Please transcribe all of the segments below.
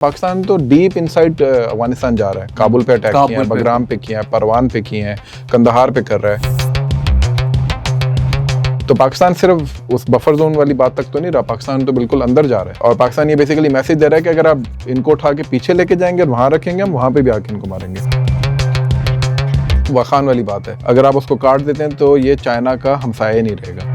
पाकिस्तान तो deep inside Afghanistan जा रहा है। काबुल पे अटैक किया है, बगराम पे किया है, परवान पे किए हैं, कंदहार पे कर रहा है। तो पाकिस्तान सिर्फ उस बफर जोन वाली बात तक तो नहीं रहा, पाकिस्तान तो बिल्कुल अंदर जा रहा है। और पाकिस्तान ये बेसिकली मैसेज दे रहा है कि अगर आप इनको उठा के पीछे लेके जाएंगे और वहां रखेंगे, हम वहां पे भी आके इनको मारेंगे। वखान वाली बात है, अगर आप उसको काट देते हैं तो ये चाइना का हमसाया ही नहीं रहेगा।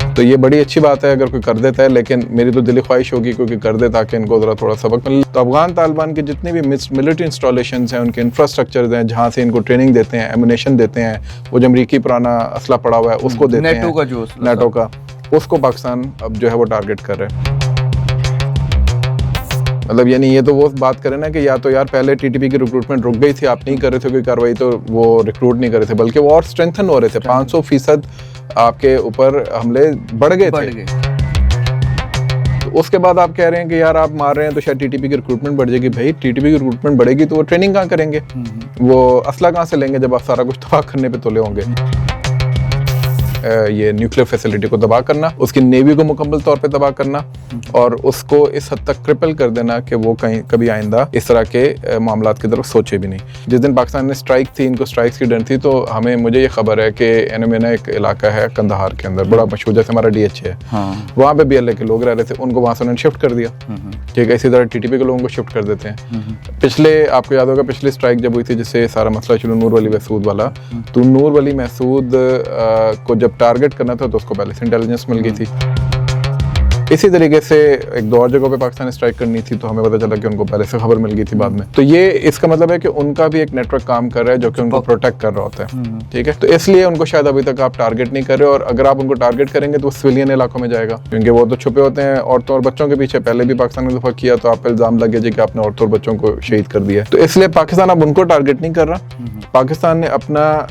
तो ये बड़ी अच्छी बात है अगर कोई कर देता है, लेकिन मेरी तो दिली ख्वाहिश होगी क्योंकि कर दे ताकि इनको ज़रा थोड़ा सबक मिले। तो अफगान तालिबान के जितने भी मिलिट्री इंस्टॉलेशंस हैं, उनके इंफ्रास्ट्रक्चर हैं जहाँ से इनको ट्रेनिंग देते हैं, एमुनेशन देते हैं, वो जो अमरीकी पुराना असला पड़ा हुआ है उसको देते हैं, नेटो का, उसको पाकिस्तान अब जो है वो टारगेट कर रहे हैं। मतलब यानी ये तो वो बात करें ना कि या तो यार पहले टीटीपी की रिक्रूटमेंट रुक गई थी, आप नहीं कर रहे थे कोई कार्रवाई, तो वो रिक्रूट नहीं कर रहे थे, बल्कि वो और स्ट्रेंथन हो रहे थे। 500% आपके ऊपर हमले बढ़ गए थे। तो उसके बाद आप कह रहे हैं कि यार आप मार रहे हैं तो शायद टीटीपी की रिक्रूटमेंट बढ़ जाएगी। भाई टीटीपी की रिक्रूटमेंट बढ़ेगी तो वो ट्रेनिंग कहाँ करेंगे, वो असला कहाँ से लेंगे जब आप सारा कुछ तबाह करने पे तुले होंगे। ये न्यूक्लियर फैसिलिटी को तबाह करना, उसकी नेवी को मुकम्मल तौर पे तबाह करना और उसको इस हद तक क्रिपल कर देना कि वो कभी आइंदा इस तरह के मामलात की तरफ सोचे भी नहीं। जिस दिन पाकिस्तान में स्ट्राइक थी, इनको स्ट्राइक्स की डर थी, तो मुझे ये खबर है कि एनएमएना एक इलाका है कंदहार के अंदर बड़ा मशहूर, जैसे हमारा डीएचए है, वहाँ पे बीएलए के लोग रह रहे थे, उनको वहाँ से उन्होंने शिफ्ट कर दिया। ठीक है, इसी तरह टीटीपी के लोगों को शिफ्ट कर देते हैं। पिछले आपको याद होगा पिछली स्ट्राइक जब हुई थी, जिससे सारा मसला शुरू नूर वली महसूद वाला, तो नूर वली महसूद को जब टारगेट करना था तो उसको पहले से इंटेलिजेंस मिल गई थी। इसी तरीके से एक दो और जगहों पे पाकिस्तान ने स्ट्राइक करनी थी तो हमें पता चला कि उनको पहले से खबर मिल गई थी बाद में। तो ये इसका मतलब है कि उनका भी एक नेटवर्क काम कर रहा है जो कि उनको प्रोटेक्ट कर रहा होता है। ठीक है, तो इसलिए उनको शायद अभी तक आप टारगेट नहीं कर रहे, और अगर आप उनको टारगेट करेंगे तो सिविलियन इलाकों में जाएगा, क्योंकि वो तो छुपे होते हैं औरतों और बच्चों के पीछे। पहले भी पाकिस्तान ने दफा किया तो आप पे इल्जाम लगे जी कि आपने औरतों और बच्चों को शहीद कर दिया। तो इसलिए पाकिस्तान अब उनको टारगेट नहीं कर रहा। पाकिस्तान ने अपना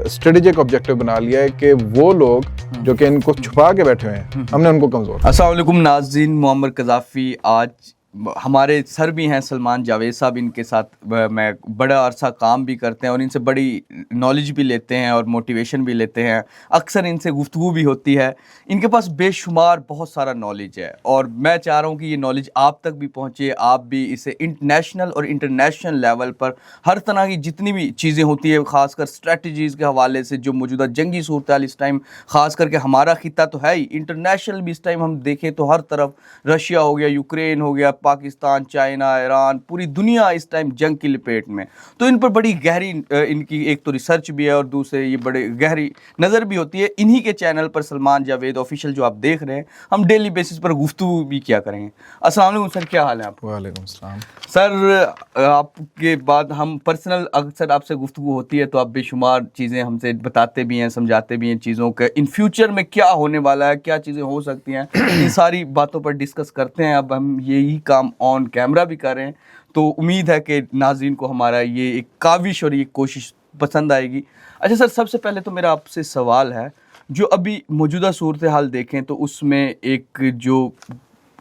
स्ट्रेटेजिक ऑब्जेक्टिव बना लिया है कि वो लोग जो कि इनको छुपा के बैठे हुए हैं, हमने उनको कमजोर। अस्सलाम वालेकुम नाज़रीन, मोहम्मद कज़ाफ़ी आज हमारे सर भी हैं सलमान जावेद साहब, इनके साथ मैं बड़ा अरसा काम भी करते हैं और इनसे बड़ी नॉलेज भी लेते हैं और मोटिवेशन भी लेते हैं। अक्सर इनसे गुफ्तगू भी होती है। इनके पास बेशुमार बहुत सारा नॉलेज है और मैं चाह रहा हूँ कि ये नॉलेज आप तक भी पहुँचे, आप भी इसे इंटरनेशनल और इंटरनेशनल लेवल पर हर तरह की जितनी भी चीज़ें होती है, ख़ासकर स्ट्रेटजीज़ के हवाले से, जो मौजूदा जंगी सूरत हाल इस टाइम, ख़ास करके हमारा खिता तो है ही, इंटरनेशनल भी इस टाइम हम देखें तो हर तरफ रशिया हो गया, यूक्रेन हो गया, पाकिस्तान, चाइना, ईरान, पूरी दुनिया इस टाइम जंग की लपेट में। तो इन पर बड़ी गहरी इनकी एक तो रिसर्च भी है और दूसरे ये बड़े गहरी नज़र भी होती है। इन्हीं के चैनल पर सलमान जावेद ऑफिशियल जो आप देख रहे हैं, हम डेली बेसिस पर गुफ्तगू भी किया करेंगे। अस्सलाम वालेकुम सर, क्या हाल है आपका? वालेकुम सलाम सर, आपके बाद हम पर्सनल अक्सर आपसे गुफ्तगू होती है तो आप बेशुमार चीज़ें हमसे बताते भी हैं, समझाते भी हैं चीज़ों के इन फ्यूचर में क्या होने वाला है, क्या चीज़ें हो सकती हैं, इन सारी बातों पर डिस्कस करते हैं। अब हम यही काम ऑन कैमरा भी कर रहे हैं, तो उम्मीद है कि नाज़रीन को हमारा ये एक काविश और ये कोशिश पसंद आएगी। अच्छा सर, सबसे पहले तो मेरा आपसे सवाल है, जो अभी मौजूदा सूरत हाल देखें तो उसमें एक जो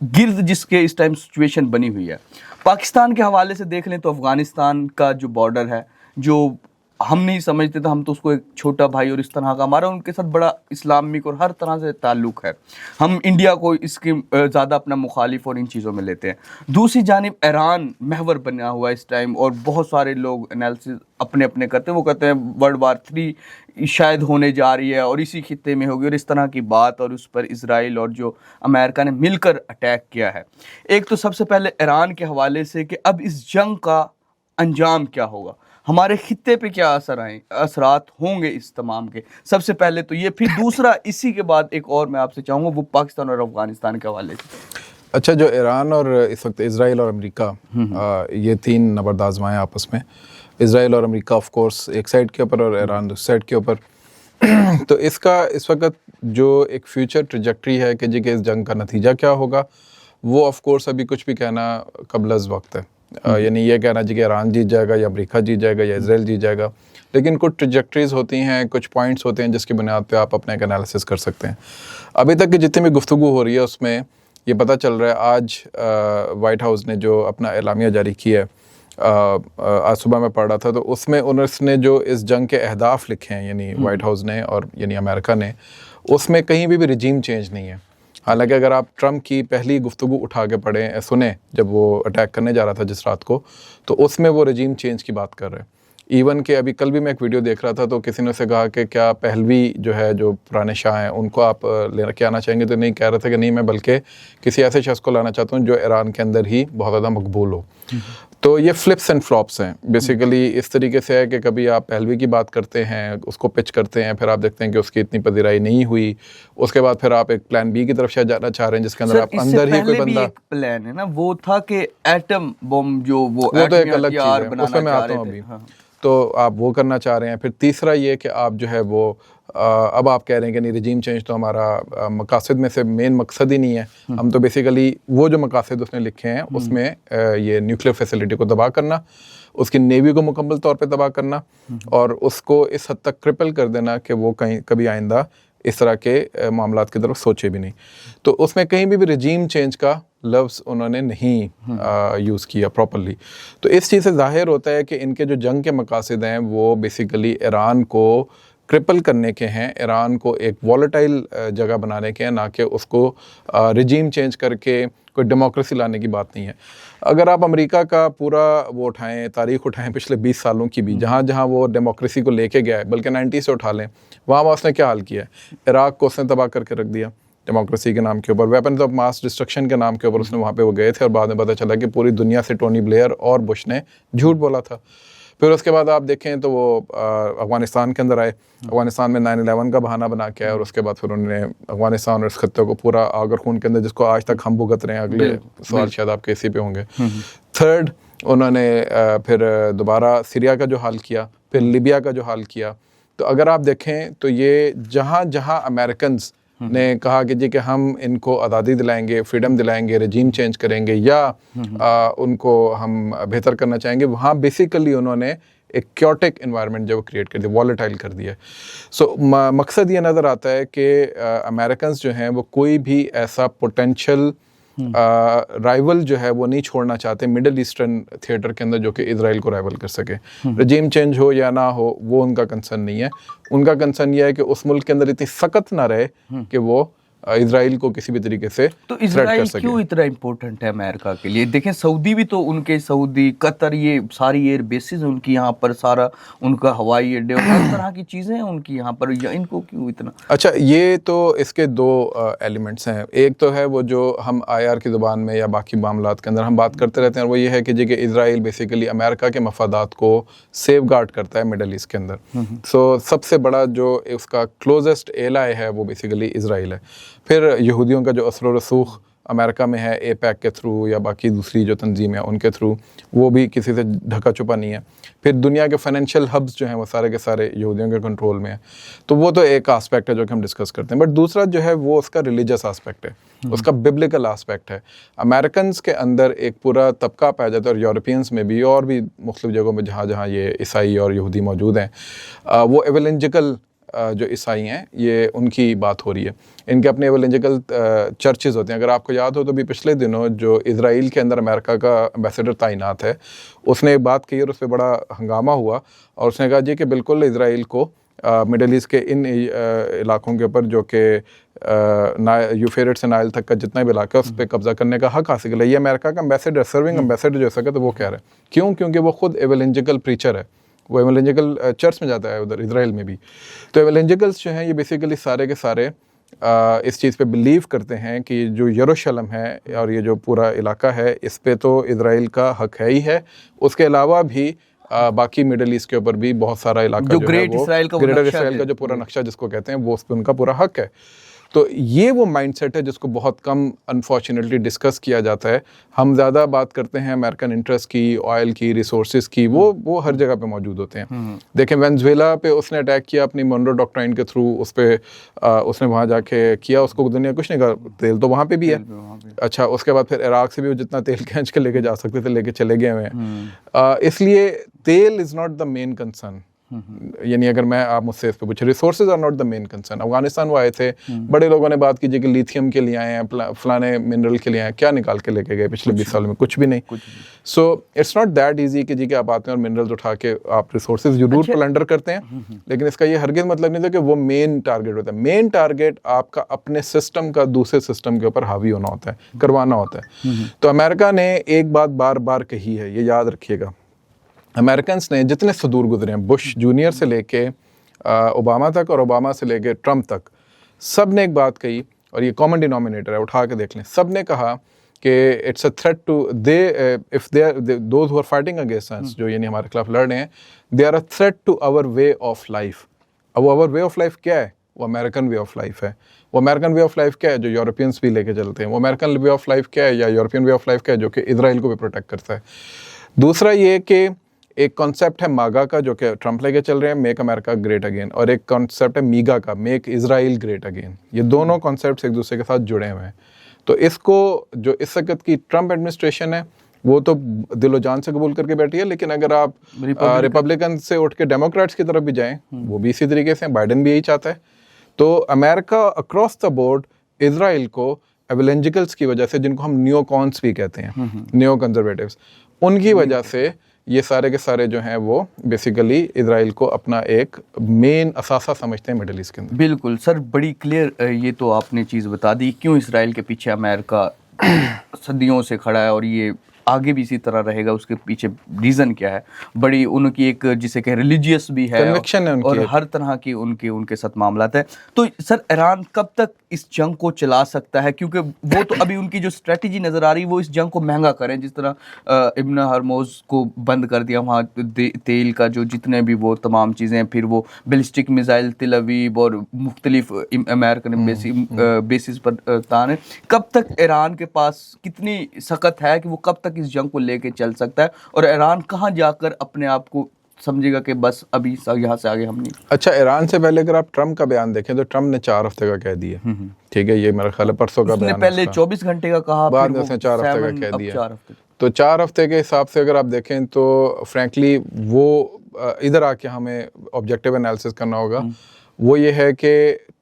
गिर्द जिसके इस टाइम सिचुएशन बनी हुई है, पाकिस्तान के हवाले से देख लें तो अफ़गानिस्तान का जो बॉर्डर है, जो हम नहीं समझते थे, हम तो उसको एक छोटा भाई और इस तरह का, हमारा उनके साथ बड़ा इस्लामिक और हर तरह से ताल्लुक़ है। हम इंडिया को इसके ज़्यादा अपना मुखालिफ और इन चीज़ों में लेते हैं। दूसरी जानिब ईरान महवर बना हुआ है इस टाइम और बहुत सारे लोग एनालिसिस अपने अपने करते हैं। वो कहते हैं वर्ल्ड वार 3 शायद होने जा रही है और इसी खित्ते में होगी और इस तरह की बात, और उस पर इजराइल और जो अमेरिका ने मिलकर अटैक किया है। एक तो सबसे पहले ईरान के हवाले से कि अब इस जंग का अंजाम क्या होगा, हमारे खित्ते पे क्या असरात होंगे इस तमाम के, सबसे पहले तो ये। फिर दूसरा इसी के बाद एक और मैं आपसे चाहूँगा वो पाकिस्तान और अफगानिस्तान के हवाले से। अच्छा, जो ईरान और इस वक्त इजराइल और अमेरिका, ये 3 नबर्द आजमाएं आपस में। इजराइल और अमेरिका ऑफ कोर्स एक साइड के ऊपर और ईरान दूसरी साइड के ऊपर। तो इसका इस वक्त जो एक फ्यूचर ट्रैजेक्टरी है कि जी कि इस जंग का नतीजा क्या होगा, वो ऑफ कोर्स अभी कुछ भी कहना कबल वक्त है। यानी ये कहना जी कि ईरान जीत जाएगा या अमेरिका जीत जाएगा या इजराइल जीत जाएगा, लेकिन कुछ ट्रैजेक्टरीज होती हैं, कुछ पॉइंट्स होते हैं जिसकी बुनियाद पे आप अपना एक एनालिसिस कर सकते हैं। अभी तक की जितनी भी गुफ्तगू हो रही है उसमें ये पता चल रहा है, आज वाइट हाउस ने जो अपना एलामिया जारी किया है, आज सुबह मैं पढ़ रहा था, तो उसमें उन्होंने जो इस जंग के अहदाफ लिखे हैं, यानी वाइट हाउस ने और यानी अमेरिका ने, उसमें कहीं भी रिजीम चेंज नहीं है। हालांकि अगर आप ट्रम्प की पहली गुफ्तगू उठा के पढ़ें सुने जब वो अटैक करने जा रहा था जिस रात को, तो उसमें वो रजीम चेंज की बात कर रहे हैं। इवन के अभी कल भी मैं एक वीडियो देख रहा था तो किसी ने उसे कहा कि क्या पहलवी जो है जो पुराने शाह हैं उनको आप ले के आना चाहेंगे, तो नहीं, कह रहे थे कि नहीं, मैं बल्कि किसी ऐसे शख्स को लाना चाहता हूँ जो ईरान के अंदर ही बहुत ज़्यादा मकबूल हो। तो ये फ्लिप्स एंड फ्लॉप्स हैं बेसिकली। इस तरीके से है कि कभी आप पहलवी की बात करते हैं, उसको पिच करते हैं, फिर आप देखते हैं कि उसकी इतनी पजीराई नहीं हुई, उसके बाद फिर आप एक प्लान बी की तरफ शायद जाना चाह रहे हैं जिसके अंदर आप अंदर ही कोई बंदा, एक प्लान है ना, वो था कि एटम बम जो वो तो एक अलग चीज़ है, उसमें मैं आता हूँ अभी। हाँ। तो आप वो करना चाह रहे हैं। फिर तीसरा ये कि आप जो है वो अब आप कह रहे हैं कि नहीं, रजीम चेंज तो हमारा मकासद में से मेन मकसद ही नहीं है। हम तो बेसिकली वो जो मकासद उसने लिखे हैं उसमें ये न्यूक्लियर फैसिलिटी को तबाह करना, उसकी नेवी को मुकम्मल तौर पे तबाह करना और उसको इस हद तक क्रिपल कर देना कि वो कभी आइंदा इस तरह के मामलात की तरफ सोचे भी नहीं। तो उसमें कहीं भी रजीम चेंज का लफ्ज़ उन्होंने नहीं यूज़ किया प्रॉपरली। तो इस चीज़ से जाहिर होता है कि इनके जो जंग के मकासद हैं वो बेसिकली ईरान को क्रिपल करने के हैं, ईरान को एक वॉलेटाइल जगह बनाने के हैं, ना कि उसको रजीम चेंज करके कोई डेमोक्रेसी लाने की बात नहीं है। अगर आप अमेरिका का पूरा वो उठाएं, तारीख उठाएं पिछले 20 सालों की भी, जहाँ जहाँ वो डेमोक्रेसी को लेके गया है, बल्कि 90 से उठा लें, वहाँ उसने क्या हाल किया है। इराक़ को उसने तबाह करके रख दिया डेमोक्रेसी के नाम के ऊपर, वेपन्स ऑफ मास डिस्ट्रक्शन के नाम के ऊपर उसने वहाँ पे वो गए थे और बाद में पता चला कि पूरी दुनिया से टोनी ब्लेयर और बुश ने झूठ बोला था। फिर उसके बाद आप देखें तो वो अफ़गानिस्तान के अंदर आए, अफ़गानिस्तान में 9/11 का बहाना बना के आए और उसके बाद फिर उन्होंने अफ़गानिस्तान और इस खत्ते को पूरा आगर खून के अंदर, जिसको आज तक हम भुगत रहे हैं। अगले सवाल शायद आपके इसी पे होंगे। थर्ड, उन्होंने फिर दोबारा सीरिया का जो हाल किया, फिर लीबिया का जो हाल किया। तो अगर आप देखें तो ये जहाँ जहाँ अमेरिकन्स ने कहा कि जी कि हम इनको आज़ादी दिलाएंगे, फ्रीडम दिलाएंगे, रजीम चेंज करेंगे या उनको हम बेहतर करना चाहेंगे, वहाँ बेसिकली उन्होंने एक क्योटिक इन्वायरमेंट जो क्रिएट कर दिया, वॉलेटाइल कर दिया। सो मकसद ये नज़र आता है कि अमेरिकन्स जो हैं वो कोई भी ऐसा पोटेंशियल राइवल जो है वो नहीं छोड़ना चाहते मिडिल ईस्टर्न थिएटर के अंदर जो कि इजराइल को राइवल कर सके। रजीम चेंज हो या ना हो वो उनका कंसर्न नहीं है। उनका कंसर्न ये है कि उस मुल्क के अंदर इतनी सख्त ना रहे कि वो इजराइल को किसी भी तरीके से तो इजराइल क्यों इतना इम्पोर्टेंट है अमेरिका के लिए? देखें सऊदी भी तो उनके, सऊदी, कतर, ये सारी एयर बेसिस उनकी यहाँ पर, सारा उनका हवाई अड्डे और हर तरह की चीज़ें हैं उनकी यहाँ पर, या इनको क्यों इतना? अच्छा, ये तो इसके दो एलिमेंट्स हैं। एक तो है वो जो हम IR की ज़ुबान में या बाकी मामलात के अंदर हम बात करते रहते हैं, और वो ये है कि जी कि इजराइल बेसिकली अमेरिका के मफादात को सेफ गार्ड करता है मिडल ईस्ट के अंदर। सो सबसे बड़ा जो उसका क्लोजेस्ट एलाय है वो बेसिकली इजराइल है। फिर यहूदियों का जो असर व रसूख अमेरिका में है APEC के थ्रू या बाकी दूसरी जो तंजीम है उनके थ्रू, वो भी किसी से ढका छुपा नहीं है। फिर दुनिया के फाइनेंशियल हब्स जो हैं वो सारे के सारे यहूदियों के कंट्रोल में है। तो वो तो एक आस्पेक्ट है जो कि हम डिस्कस करते हैं। बट दूसरा जो है वो उसका रिलीजियस आस्पेक्ट है, उसका बिब्लिकल आस्पेक्ट है। अमेरिकन्स के अंदर एक पूरा तबका पाया जाता है, और यूरोपियंस में भी और भी मुख्तलिफ जगहों में जहाँ जहाँ ये ईसाई और यहूदी मौजूद हैं, वो एवेंजेलिकल जो ईसाई हैं ये उनकी बात हो रही है। इनके अपने एवेंजेलिकल चर्चेज़ होते हैं। अगर आपको याद हो तो भी पिछले दिनों जो इजराइल के अंदर अमेरिका का एम्बेसडर तैनात है, उसने एक बात कही और उस पर बड़ा हंगामा हुआ, और उसने कहा जी कि बिल्कुल इजराइल को मिडल ईस्ट के इन इलाकों के ऊपर जो कि यूफ्रेटिस से नाइल तक का जितना भी इलाका है उस पर कब्जा करने का हक हासिल है। ये अमेरिका का एम्बेसडर, सर्विंग एम्बेसडर जो सके तो वो कह रहे हैं। क्यों? क्योंकि वो खुद एवेंजेलिकल प्रीचर है, वो एवेंजेलिकल चर्च में जाता है उधर इजराइल में भी। तो एवेंजेलिकल्स जो हैं ये बेसिकली सारे के सारे इस चीज़ पे बिलीव करते हैं कि जो यरूशलेम है और ये जो पूरा इलाका है इस पे तो इजराइल का हक है ही है। उसके अलावा भी बाकी मिडल ईस्ट के ऊपर भी बहुत सारा इलाका जो ग्रेट इसराइल का जो पूरा नक्शा जिसको कहते हैं वो उस पर उनका पूरा हक है। तो ये वो माइंडसेट है जिसको बहुत कम अनफॉर्चुनेटली डिस्कस किया जाता है। हम ज़्यादा बात करते हैं अमेरिकन इंटरेस्ट की, ऑयल की, रिसोर्सेज की, वो हर जगह पे मौजूद होते हैं। देखें वेनेजुएला पे उसने अटैक किया अपनी मोनरो डॉक्ट्राइन के थ्रू, उस पर उसने वहाँ जाके किया, उसको दुनिया कुछ नहीं कहा, तेल तो वहाँ पे भी है। अच्छा, उसके बाद फिर इराक से भी वो जितना तेल खींच के लेके जा सकते थे लेके चले गए हुए हैं। इसलिए तेल is not the main concern यानी अगर मैं आप मुझसे इस पे पूछे, resources are not the main concern. Afghanistan वो आए थे, बड़े लोगों ने बात की कि लिथियम के लिए आए हैं, फलाने मिनरल के लिए आए हैं, क्या निकाल के लेके गए पिछले 20 साल में? कुछ भी नहीं। So it's not that easy कि जी कि आप आते हैं और मिनरल्स उठा के आप रिसोर्सेज जरूर प्लंडर करते हैं, लेकिन इसका ये हरगिज मतलब नहीं था कि वो मेन टारगेट होता है। मेन टारगेट आपका अपने सिस्टम का दूसरे सिस्टम के ऊपर हावी होना होता है, करवाना होता है। तो अमेरिका ने एक बात बार बार कही है, ये याद रखिएगा, अमेरिकन ने जितने सुदूर गुजरे हैं, बुश जूनियर से लेके ओबामा तक और ओबामा से लेके ट्रम्प तक, सब ने एक बात कही, और ये कॉमन डिनोमिनेटर है, उठा के देख लें, सब ने कहा कि it's a threat to they, if they those who are fighting against us, जो यानी हमारे खिलाफ लड़ रहे हैं, they are a threat to our way of life. अब वो आवर वे ऑफ लाइफ क्या है? वो अमेरिकन वे ऑफ लाइफ है। वो अमेरिकन वे ऑफ लाइफ क्या है? जो यूरोपियंस भी लेके चलते हैं। वो अमेरिकन वे ऑफ लाइफ क्या है, या यूरोपियन वे ऑफ लाइफ क्या है, जो कि इजराइल को भी प्रोटेक्ट करता है। दूसरा ये कि एक कॉन्सेप्ट है मागा का, जो कि ट्रम्प लेके चल रहे हैं, मेक अमेरिका ग्रेट अगेन, और एक कॉन्सेप्ट है मीगा का, मेक इजराइल ग्रेट अगेन। ये दोनों कॉन्सेप्ट्स एक दूसरे के साथ जुड़े हुए हैं। तो इसको जो इस वक्त की ट्रम्प एडमिनिस्ट्रेशन है वो तो दिलो जान से कबूल करके बैठी है, लेकिन अगर आप रिपब्लिकन से उठ के डेमोक्रेट्स की तरफ भी जाएं, वो भी इसी तरीके से, बाइडेन भी यही चाहता है। तो America across the board Israel को एवेंजेलिकल्स की वजह से, जिनको हम न्योकॉन्स भी कहते हैं, न्यो कंजर्वेटिव्स, उनकी वजह से ये सारे के सारे जो हैं वो बेसिकली इजराइल को अपना एक मेन असासा समझते हैं मिडिल ईस्ट के अंदर। बिल्कुल सर, बड़ी क्लियर ये तो आपने चीज़ बता दी, क्यों इसराइल के पीछे अमेरिका सदियों से खड़ा है और ये आगे भी इसी तरह रहेगा, उसके पीछे रीज़न क्या है। बड़ी उनकी एक जिसे कहें रिलीजियस भी है, कन्विक्शन है उनकी, और हर तरह की उनके साथ मामलात है। तो सर ईरान कब तक इस जंग को चला सकता है? क्योंकि वो तो अभी उनकी जो स्ट्रेटजी नज़र आ रही है वो इस जंग को महंगा करें, जिस तरह इब्न हरमोज को बंद कर दिया, वहाँ तेल का जो जितने भी वो तमाम चीज़ें, फिर वो बैलिस्टिक मिसाइल तिल अवीव और मुख्तलिफ अमेरिकन बेसिस पर ताने। कब तक ईरान के पास कितनी सख्त है कि वो कब तक इस जंग को लेके चल सकता है, और ईरान कहाँ जाकर अपने आप को समझेगा कि बस अभी यहाँ से आगे हम नहीं? अच्छा, ईरान से पहले अगर आप ट्रम्प का बयान देखें तो ट्रम्प ने 4 हफ्ते का कह दिया, ठीक है, ये मेरा ख्याल है परसों का बयान है। पहले 24 घंटे का कहा, बाद में उसने 4 हफ्ते का कह दिया। 4 हफ्ते, तो 4 हफ्ते के हिसाब से अगर आप देखें तो फ्रैंकली वो इधर आके हमें ऑब्जेक्टिव एनालिसिस करना होगा। वो ये है कि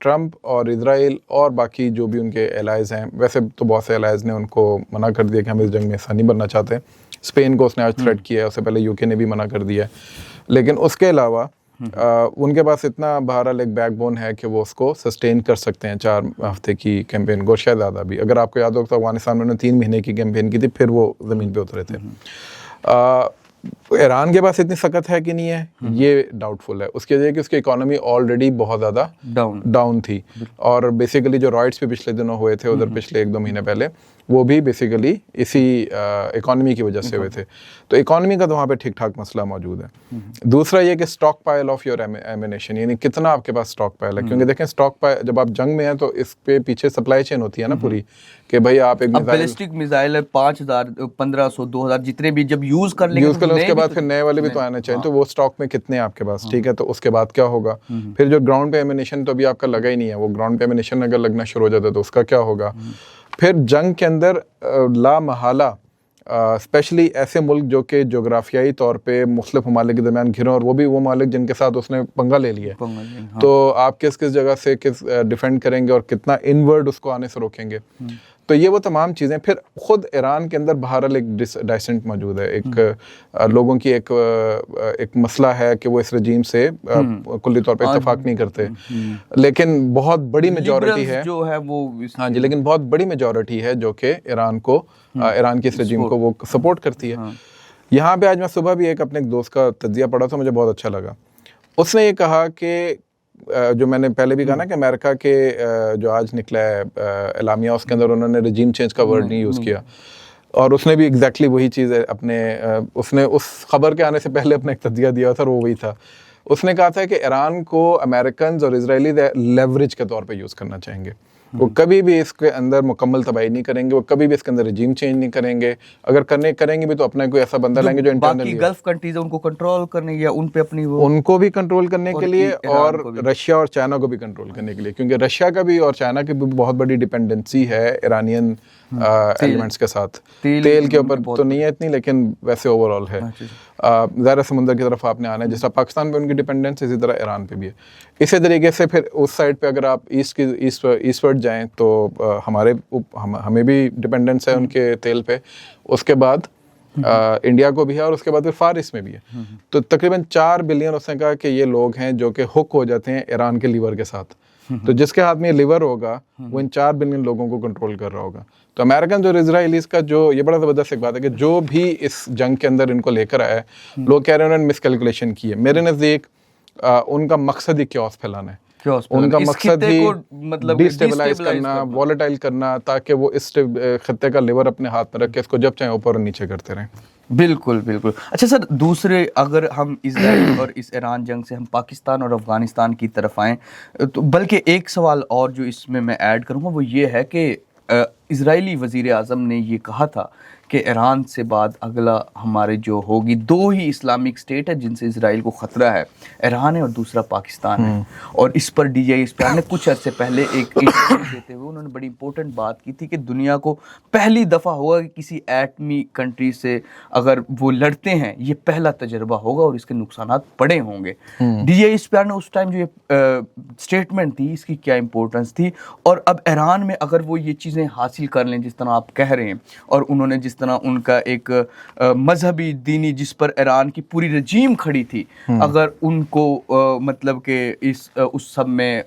ट्रम्प और इजराइल और बाकी जो भी उनके एलाइज हैं, वैसे तो बहुत से एलाइज ने उनको मना कर दिया कि हम इस जंग में हिस्सा नहीं बनना चाहते। स्पेन को उसने आज थ्रेट किया है, उससे पहले यूके ने भी मना कर दिया है। लेकिन उसके अलावा उनके पास इतना बहरहाल एक बैकबोन है कि वो उसको सस्टेन कर सकते हैं 4 हफ्ते की कैंपेन को, शायद ज़्यादा भी। अगर आपको याद हो तो अफगानिस्तान में उन्होंने 3 महीने की कैंपेन की थी, फिर वो ज़मीन पे उतरे थे। ईरान के पास इतनी सख्त है कि नहीं है, ये डाउटफुल है। उसकी वजह कि उसकी इकोनॉमी ऑलरेडी बहुत ज़्यादा डाउन थी, और बेसिकली जो रॉयट्स भी पिछले दिनों हुए थे उधर पिछले 1-2 महीने पहले, वो भी बेसिकली इसी इकोनॉमी की वजह से हुए थे। तो इकोनॉमी का तो वहाँ पे ठीक ठाक मसला मौजूद है। दूसरा ये कि stockpile of your ammunition, यानी कितना आपके पास स्टॉक पाइल है, क्योंकि देखें स्टॉक पाइल जब आप जंग में हैं तो इस पे पीछे सप्लाई चेन होती है ना पूरी, कि भाई आप एक बैलिस्टिक मिसाइल 5000, 1500, 2000 जितने भी जब यूज़ कर लेंगे उसके बाद फिर नए वाले भी तो आने चाहिए। तो वो स्टॉक में कितने हैं आपके पास, ठीक है, तो उसके बाद क्या होगा। फिर जो ग्राउंड पे एमिनेशन तो अभी आपका लगा ही नहीं है, वो ग्राउंड पे एमिनेशन अगर लगना शुरू हो जाता है तो उसका क्या होगा। फिर जंग के अंदर ला महाला स्पेशली ऐसे मुल्क जो कि जोग्राफियाई तौर पे मुख्तलिफ ममालिक के दरमियान घिरे, और वो भी वो ममालिक जिनके साथ उसने पंगा ले लिया, तो आप किस किस जगह से किस डिफेंड करेंगे और कितना इनवर्ड उसको आने से रोकेंगे। तो ये वो तमाम चीज़ें। फिर ख़ुद ईरान के अंदर बहरहाल एक डाइसेंट मौजूद है, एक लोगों की एक मसला है कि वो इस रजीम से कुल्ली तौर पे इत्तेफाक नहीं करते, लेकिन बहुत बड़ी मेजॉरिटी है जो है वो, हाँ जी, लेकिन बहुत बड़ी मेजॉरिटी है जो कि ईरान को ईरान की इस रजीम को वो सपोर्ट करती है। यहाँ पे आज मैं सुबह भी अपने एक दोस्त का तज्जिया पढ़ा था, मुझे बहुत अच्छा लगा। उसने ये कहा कि जो मैंने पहले भी कहा ना कि अमेरिका के जो आज निकला है एलामिया, उसके अंदर उन्होंने रजीम चेंज का वर्ड नहीं यूज़ किया, और उसने भी एग्जैक्टली वही चीज़ है अपने उसने उस खबर के आने से पहले अपना एक तज्जिया दिया था, वो वही था। उसने कहा था कि ईरान को अमेरिकन और इजरायली लेवरेज के तौर पे यूज़ करना चाहेंगे, वो कभी भी इसके अंदर मुकम्मल तबाही नहीं करेंगे, वो कभी भी इसके अंदर रजीम चेंज नहीं करेंगे। अगर करेंगे भी तो अपना कोई ऐसा बंदा लाएंगे जो बाकी इंटरनली गल्फ कंट्रीज उनको कंट्रोल करने या उन पे अपनी वो उनको भी कंट्रोल करने के लिए ईरान और को भी। रशिया और चाइना को भी कंट्रोल करने के लिए, क्योंकि रशिया का भी और चाइना की भी बहुत बड़ी डिपेंडेंसी है ईरानियन एलिमेंट्स के साथ। तेल के ऊपर तो नहीं है इतनी, लेकिन वैसे ओवरऑल है। ज़ाहिर समुंदर की तरफ आपने आना है, जिस तरह पाकिस्तान पे उनकी डिपेंडेंस इसी तरह ईरान पे भी है। इसी तरीके से फिर उस साइड पे अगर आप ईस्टवर्ड जाएं तो हमें भी डिपेंडेंस है उनके तेल पे। उसके बाद इंडिया को भी है, और उसके बाद फिर फार ईस्ट में भी है। तो तकरीबन 4 बिलियन उसने कहा कि ये लोग हैं जो कि हुक हो जाते हैं ईरान के लीवर के साथ। तो जिसके हाथ में ये लीवर होगा वो इन 4 बिलियन लोगों को कंट्रोल कर रहा होगा। तो अमेरिकन और इजराइलीज का जो ये बड़ा ज़बरदस्त एक बात है कि जो भी इस जंग के अंदर इनको लेकर आया है, लोग कह रहे हैं उन्होंने मिसकैलकुलेशन की है। मेरे नज़दीक उनका मकसद ही क्योस फैलाना है। उनका मकसद ही मतलब डिस्टेबलाइज करना, वॉलेटाइल करना, ताकि वो इस खत्ते का लिवर अपने हाथ में रख के इसको जब चाहे ऊपर और नीचे करते रहें। बिल्कुल बिल्कुल। अच्छा सर, दूसरे अगर हम इजराइल और इस ईरान जंग से हम पाकिस्तान और अफगानिस्तान की तरफ आएँ, तो बल्कि एक सवाल और जो इसमें मैं ऐड करूँगा वो ये है कि इजरायली वज़ीर आज़म ने ये कहा था कि ईरान से बाद अगला हमारे जो होगी 2 ही इस्लामिक स्टेट है जिनसे इजराइल को ख़तरा है, ईरान है और दूसरा पाकिस्तान है। और इस पर DJI ने कुछ अर्से पहले एक इंटरव्यू देते हुए उन्होंने बड़ी इंपॉर्टेंट बात की थी कि दुनिया को पहली दफ़ा होगा कि किसी एटमी कंट्री से अगर वो लड़ते हैं, ये पहला तजर्बा होगा और इसके नुकसानात बड़े होंगे। DJI ने उस टाइम जो ये स्टेटमेंट दी, इसकी क्या इंपॉर्टेंस थी, और अब ईरान में अगर वो ये चीज़ें हासिल कर लें जिस तरह आप कह रहे हैं, और उन्होंने जिस तरह उनका एक मजहबी दीनी जिस पर ईरान की पूरी रजीम खड़ी थी, अगर उनको मतलब कि उस सब में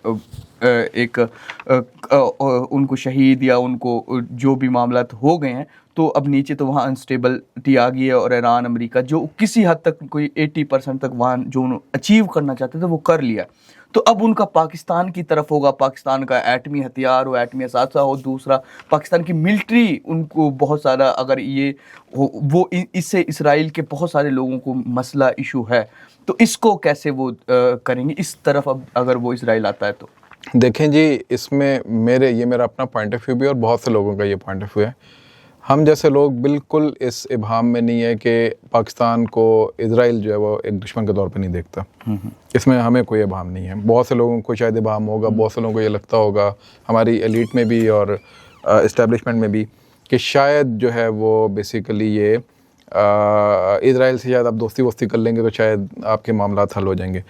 उनको शहीद या उनको जो भी मामलात हो गए हैं, तो अब नीचे तो वहाँ अनस्टेबिलिटी आ गई है और ईरान अमेरिका जो किसी हद तक कोई 80% तक वहाँ जो अचीव करना चाहते थे वो कर लिया। तो अब उनका पाकिस्तान की तरफ होगा, पाकिस्तान का एटमी हथियार हो, एटमी असासा हो, दूसरा पाकिस्तान की मिलिट्री उनको बहुत सारा, अगर ये हो वो इससे इसराइल के बहुत सारे लोगों को मसला इशू है, तो इसको कैसे वो करेंगे इस तरफ अब अगर वो इसराइल आता है तो? देखें जी, इसमें मेरा अपना पॉइंट ऑफ व्यू भी और बहुत से लोगों का ये पॉइंट ऑफ व्यू है। हम जैसे लोग बिल्कुल इस इबाम में नहीं है कि पाकिस्तान को इजराइल जो है वो एक दुश्मन के तौर पे नहीं देखता। इसमें हमें कोई इबाम नहीं है। बहुत से लोगों को शायद इबाम होगा, बहुत से लोगों को ये लगता होगा, हमारी एलीट में भी और इस्टेब्लिशमेंट में भी, कि शायद जो है वो बेसिकली ये इजराइल से शायद आप दोस्ती वोस्ती कर लेंगे तो शायद आपके मामलात हल हो जाएंगे।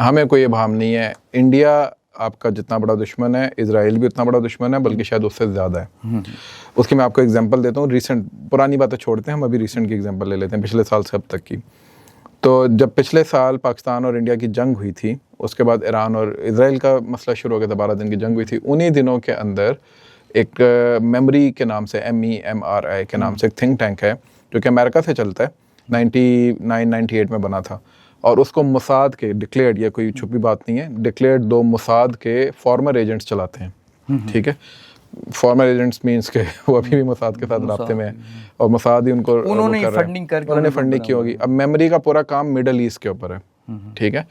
हमें कोई इबाम नहीं है। इंडिया आपका जितना बड़ा दुश्मन है, इजराइल भी उतना बड़ा दुश्मन है, बल्कि शायद उससे ज़्यादा है। उसकी मैं आपको एग्जांपल देता हूँ। रिसेंट, पुरानी बातें छोड़ते हैं, हम अभी रिसेंट की एग्जांपल ले लेते हैं, पिछले साल से अब तक की। तो जब पिछले साल पाकिस्तान और इंडिया की जंग हुई थी, उसके बाद ईरान और इजराइल का मसला शुरू हो गया था, 12 दिन की जंग हुई थी। उन्हीं दिनों के अंदर एक मेमरी के नाम से, MEMRI के नाम से एक थिंक टैंक है जो कि अमेरिका से चलता है, 99-98 में बना था, और उसको मोसाद के डिक्लेयर्ड, ये कोई छुपी बात नहीं है, डिक्लेयर्ड 2 मोसाद के फॉर्मर एजेंट्स चलाते हैं। ठीक है, फॉर्मर एजेंट्स मींस के वो अभी भी मोसाद के साथ राब्ते में है, और मोसाद ही उन्होंने फंडिंग की होगी। अब मेमरी का पूरा काम मिडल ईस्ट के ऊपर है। ठीक है,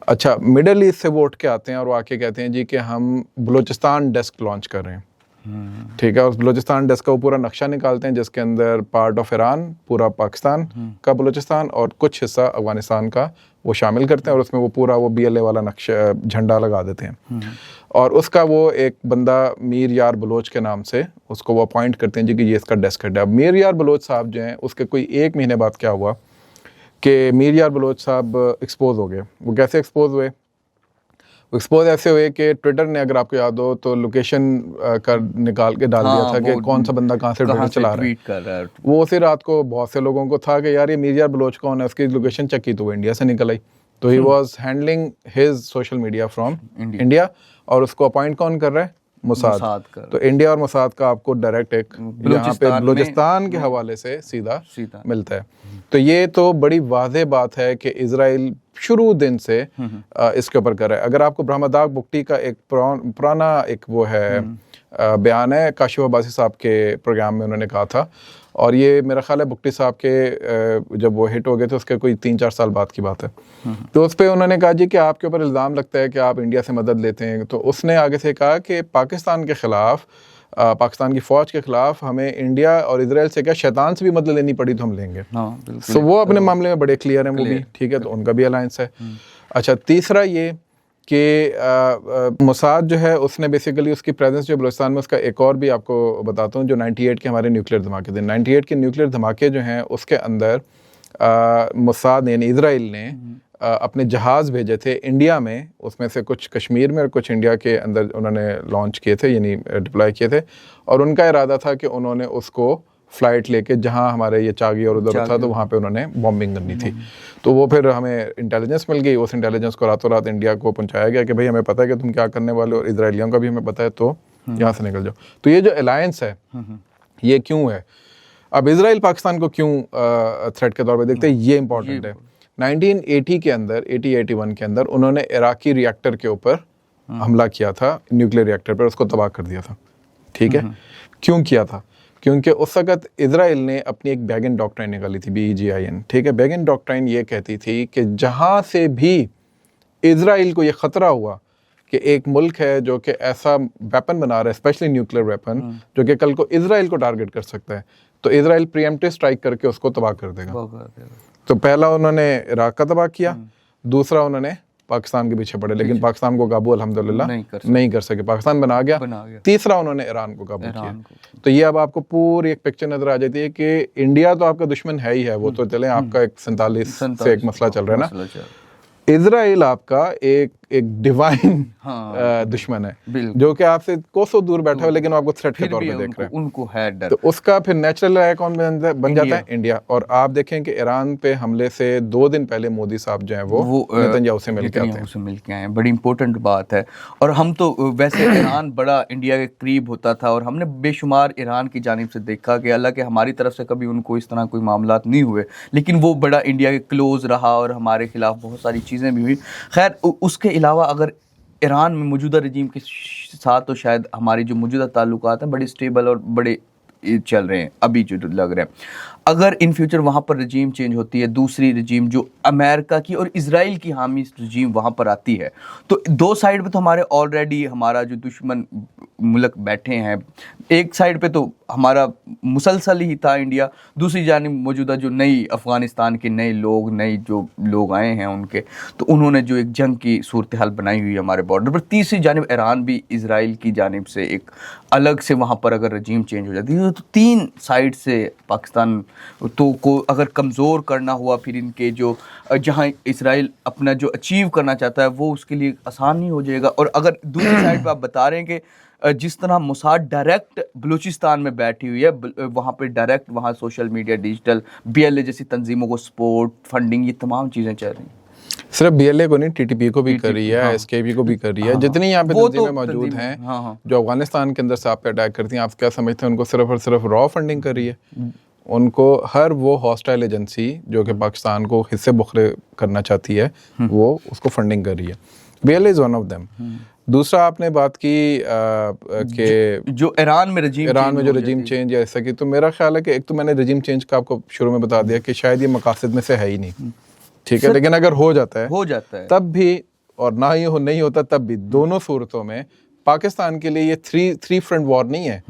अच्छा, मिडल ईस्ट से वो उठ के आते हैं और वो आके कहते हैं जी कि हम बलूचिस्तान डेस्क लॉन्च कर रहे हैं। ठीक है, और बलूचिस्तान डेस्क का वो पूरा नक्शा निकालते हैं जिसके अंदर पार्ट ऑफ ईरान, पूरा पाकिस्तान का बलूचिस्तान और कुछ हिस्सा अफगानिस्तान का वो शामिल करते हैं, और उसमें वो पूरा वो BLA वाला नक्शा, झंडा लगा देते हैं। और उसका वो एक बंदा मीर यार बलोच के नाम से उसको वो अपॉइंट करते हैं जी कि ये इसका डेस्क हेड है। अब मीर यार बलोच साहब जो हैं, उसके कोई 1 महीने बाद क्या हुआ कि मीर यार बलोच साहब एक्सपोज हो गए। वो कैसे एक्सपोज हुए? एक्सपोज ऐसे हुए कि ट्विटर ने, अगर आपको याद हो तो, लोकेशन कर निकाल के डाल दिया था कि कौन सा बंदा कहाँ से ट्विटर चला रहा है। वो उसी रात को बहुत से लोगों को था कि यार ये मीर यार बलोच कौन है, उसकी लोकेशन चेक की तो वो इंडिया से निकल आई। तो he was handling his social media from India, और उसको अपॉइंट कौन कर रहा है? मोसाद। तो इंडिया और मोसाद का आपको डायरेक्ट एक यहाँ पे बलूचिस्तान के हवाले से सीधा मिलता है। तो ये तो बड़ी वाज़ेह बात है कि इजराइल शुरू दिन से इसके ऊपर कर रहा है। अगर आपको ब्रह्मदाग बुक्टी का एक पुराना एक वो है बयान है, काशिफ अब्बासी साहब के प्रोग्राम में उन्होंने कहा था, और ये मेरा ख्याल है भुट्टी साहब के जब वो हिट हो गए थे उसके कोई 3-4 साल बाद की बात है। तो उस पर उन्होंने कहा जी कि आपके ऊपर इल्ज़ाम लगता है कि आप इंडिया से मदद लेते हैं, तो उसने आगे से कहा कि पाकिस्तान के ख़िलाफ़, पाकिस्तान की फ़ौज के ख़िलाफ़ हमें इंडिया और इजराइल से क्या शैतान से भी मदद लेनी पड़ी तो हम लेंगे। तो वो अपने मामले में बड़े क्लियर हैं वो भी, ठीक है, तो उनका भी अलायंस है। अच्छा, तीसरा ये कि मोसाद जो है उसने बेसिकली उसकी प्रेजेंस जो बलूचिस्तान में, उसका एक और भी आपको बताता हूँ, जो 98 के हमारे न्यूक्लियर धमाके थे, 98 के न्यूक्लियर धमाके जो हैं उसके अंदर मोसाद यानी इजराइल ने अपने जहाज़ भेजे थे इंडिया में, उसमें से कुछ कश्मीर में और कुछ इंडिया के अंदर उन्होंने लॉन्च किए थे, यानी डिप्लॉय किए थे, और उनका इरादा था कि उन्होंने उसको फ्लाइट लेके जहाँ हमारे ये चागी और उधर था तो वहाँ पे उन्होंने बॉम्बिंग करनी थी। तो वो फिर हमें इंटेलिजेंस मिल गई, उस इंटेलिजेंस को रातों रात इंडिया को पहुँचाया गया कि भाई हमें पता है कि तुम क्या करने वाले हो, और इजराइलियों का भी हमें पता है, तो यहाँ से निकल जाओ। तो ये जो अलायंस है ये क्यों है, अब इजराइल पाकिस्तान को क्यों थ्रेट के तौर पर देखते हैं, ये इंपॉर्टेंट है। 1980 के अंदर, 80-81 के अंदर उन्होंने इराकी रिएक्टर के ऊपर हमला किया था, न्यूक्लियर रिएक्टर पर, उसको तबाह कर दिया था, ठीक है। क्यों किया था? क्योंकि उस वक्त इजराइल ने अपनी एक बेगिन डॉक्ट्राइन निकाली थी, BEGIN, ठीक है। बेगिन डॉक्ट्राइन ये कहती थी कि जहाँ से भी इजराइल को ये ख़तरा हुआ कि एक मुल्क है जो कि ऐसा वेपन बना रहा है, स्पेशली न्यूक्लियर वेपन, जो कि कल को इजराइल को टारगेट कर सकता है, तो इजराइल प्रीएम्प्टिव स्ट्राइक करके उसको तबाह कर देगा। तो पहला उन्होंने इराक का तबाह किया, दूसरा उन्होंने पाकिस्तान के पीछे पड़े, लेकिन पाकिस्तान को काबू अल्हम्दुलिल्लाह नहीं कर सके, पाकिस्तान बना गया। तीसरा उन्होंने ईरान को काबू किया। तो ये अब आपको पूरी एक पिक्चर नजर आ जाती है कि इंडिया तो आपका दुश्मन है ही है, वो तो चले आपका एक 47 से एक मसला चल रहा है ना, इजराइल आपका एक डिवाइन दुश्मन है, जो कि आपसे कोसों दूर बैठा है, लेकिन आपको थ्रेट के तौर पे देख रहा है, उनको है डर। तो उसका फिर नेचुरल है कौन बन जाता है? इंडिया। और आप देखें कि ईरान पे हमले से 2 दिन पहले मोदी साहब जो हैं वो नेतन्याहू से मिल के आए हैं। बड़ी इंपॉर्टेंट बात है। और हम तो वैसे ईरान बड़ा इंडिया के करीब होता था, और हमने बेशुमार ईरान की जानिब से देखा कि हालांकि हमारी तरफ से कभी उनको इस तरह कोई मामला नहीं हुए, लेकिन वो बड़ा इंडिया के क्लोज रहा और हमारे खिलाफ बहुत सारी चीज़ें भी हुई। खैर, उसके अलावा अगर ईरान में मौजूदा रजीम के साथ तो शायद हमारी जो मौजूदा ताल्लुकात हैं बड़े स्टेबल और बड़े चल रहे हैं अभी जो लग रहा है। अगर इन फ्यूचर वहाँ पर रजीम चेंज होती है, दूसरी रजीम जो अमेरिका की और इजराइल की हामी रजीम वहाँ पर आती है, तो दो साइड पे तो हमारे ऑलरेडी हमारा जो दुश्मन मुल्क बैठे हैं, एक साइड पे तो हमारा मुसलसल ही था इंडिया, दूसरी जानिब मौजूदा जो नई अफ़गानिस्तान के नए लोग आए हैं उनके, तो उन्होंने जो एक जंग की सूरत हाल बनाई हुई है हमारे बॉर्डर पर। तीसरी जानिब ईरान भी इजराइल की जानिब से एक अलग से वहाँ पर अगर रजीम चेंज हो जाती है, तो 3 साइड से पाकिस्तान तो को अगर कमज़ोर करना हुआ, फिर इनके जो जहाँ इजराइल अपना जो अचीव करना चाहता है वो उसके लिए आसान नहीं हो जाएगा। और अगर दूसरी साइड पर आप बता रहे हैं कि जिस तरह मोसाद डायरेक्ट बलूचिस्तान में बैठी हुई है, वहाँ पे डायरेक्ट वहाँ सोशल मीडिया, डिजिटल, BLA जैसी तंजीमों को सपोर्ट, फंडिंग, ये तमाम चीज़ें चल रही हैं। सिर्फ BLA को नहीं, TTP को भी कर रही है, SKP को भी कर रही है, जितनी यहाँ पे तंजीमें मौजूद हैं जो अफगानिस्तान के अंदर से आप पे अटैक करती हैं, आप क्या समझते हैं उनको सिर्फ और सिर्फ रॉ फंडिंग कर रही है? उनको हर वो हॉस्टाइल एजेंसी जो कि पाकिस्तान को हिस्से बुखरे करना चाहती है वो उसको फंडिंग कर रही है। BLA is one of them. दूसरा आपने बात की कि जो ईरान में जो रजीम चेंज या ऐसा की, तो मेरा ख्याल है कि एक तो मैंने रजीम चेंज का आपको शुरू में बता दिया कि शायद ये मकासद में से है ही नहीं, ठीक है, लेकिन अगर हो जाता है तब भी, और ना ही नहीं होता तब भी, दोनों सूरतों में पाकिस्तान के लिए ये थ्री फ्रंट वॉर नहीं है,